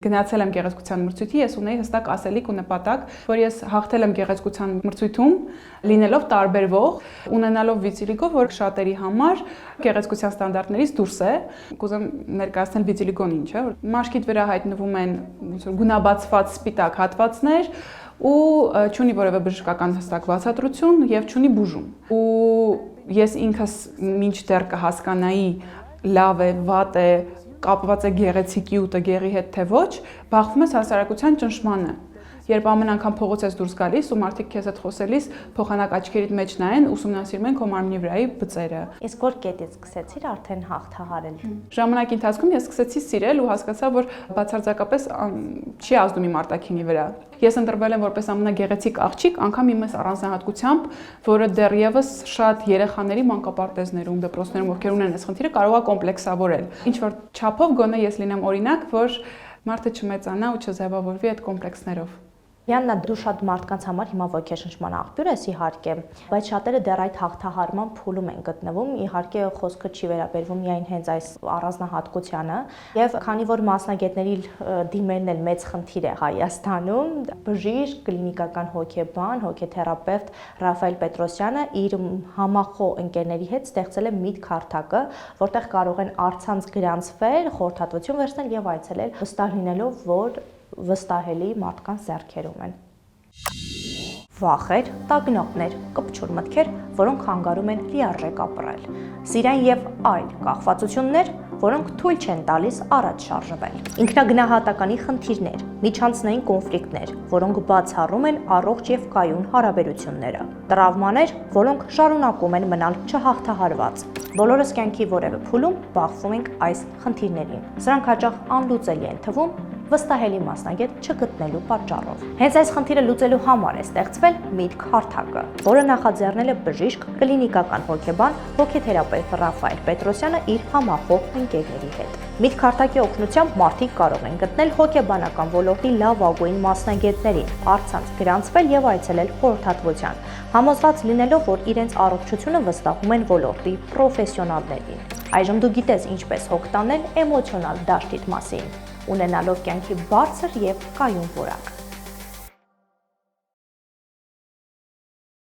Գնացել եմ գեղեցկության մրցույթի, ես ունեի հստակ ասելիք ու նպատակ, որ ես հաղթել եմ գեղեցկության մրցույթում, լինելով տարբերվող, ունենալով վիտիլիգո, որ շատերի համար գեղեցկության ստանդարտներից դուրս է։ Կուզեմ ներկայացնել վիտիլիգոն ինչ է, որ մաշկիդ վրա հայտնվում են գունաբացված սպիտակ հատվածներ ու չունի որևէ բժշկական հստակ բացատրություն եւ չունի բուժում։ Ու ես ինքս մինչդեռ կհասկանայի լավ է, վատ է, կապված է գեղեցիկի ու տգեղի հետ թե ոչ, բախվում ես հասարակության ճնշմանը։ Երբ ամեն անգամ փողոց ես դուրս գալիս ու մարդիկ քեզ հետ խոսելիս փոխանակ աչքերիդ մեջ նայեն, ուսումնասիրում են քո մարմնի վրայի բծերը։ Իսկ որ կետից սկսեցիր արդեն հաղթահարել։ Ժամանակի ընթացքում ես սկսեցի սիրել ու հասկացա, որ բացարձակապես չի ազդում իմ արտաքինի վրա։ Ես ընտրվել եմ որպես ամենագեղեցիկ աղջիկ, անգամ իմ առանձնահատկությամբ, որը դեռևս շատ երեխաների մանկապարտեզներում, դպրոցներում, ովքեր ունեն այս խնդիրը, կարող է կոմպլեքսավորել։ Ինչ որ չափով գոնե ես լինեմ օրինակ, որ մարդը չմեծանա ու չձևավորվի այդ կոմպլեքսներով։ Յաննա, դու շատ մարդկանց համար հիմա ոգեշնչման աղբյուր ես իհարկե, բայց շատերը դեռ այդ հաղթահարման փուլում են գտնվում, իհարկե խոսքը չի վերաբերվում միայն հենց այս առանձնահատկությանը, եւ քանի որ մասնագետների դիմելն էլ մեծ խնդիր է Հայաստանում, բժիշկ, կլինիկական հոգեբան, հոգեթերապևտ Ռաֆայել Պետրոսյանը իր համախոհ ընկերների հետ ստեղծել է միտք հարթակը, որտեղ կարող են առցանց գրանցվել, խորհրդատվություն վերցնել եւ այցելել, վստահ լինելով, որ վստահելի մարդկանց ձեռքերում են։ Վախեր, տագնապներ, կպչուր մտքեր, որոնք հանգարում են լիարժեք ապրել։ Սիրային եւ այլ կախվածություններ, որոնք թույլ չեն տալիս առաջ շարժվել։ Ինքնագնահատականի խնդիրներ, միջանցնային կոնֆլիկտներ, որոնք բացառում են առողջ եւ կայուն հարաբերությունները։ Տրավմաներ, որոնք շարունակում են մնալ չհաղթահարված։ Բոլորս կյանքի որևէ փուլում բախվում ենք այս խնդիրներին։ Սրանք հաճախ անլուծելի են թվում վստահելի մասնագետ չգտնելու պատճառով։ Հենց այս խնդիրը լուծելու համար է ստեղծվել միտք հարթակը, որը նախաձեռնել է բժիշկ, կլինիկական հոգեբան, հոգեթերապևտ Ռաֆայել Պետրոսյանը իր համախոհ ընկերների հետ։ Միտք հարթակի օգնությամբ մարդիկ կարող են գտնել հոգեբանական ոլորտի լավագույն մասնագետներին, առցանց գրանցվել եւ այցելել խորհրդատվության, համոզված լինելով, որ իրենց առողջությունը վստահում են ոլորտի պրոֆեսիոնալներին։ Այժմ դու գիտես ինչպես հոգ տանել էմոցիոնալ դաշտիդ մասին, ունենալով կյանքի բարձր եւ կայուն որակ։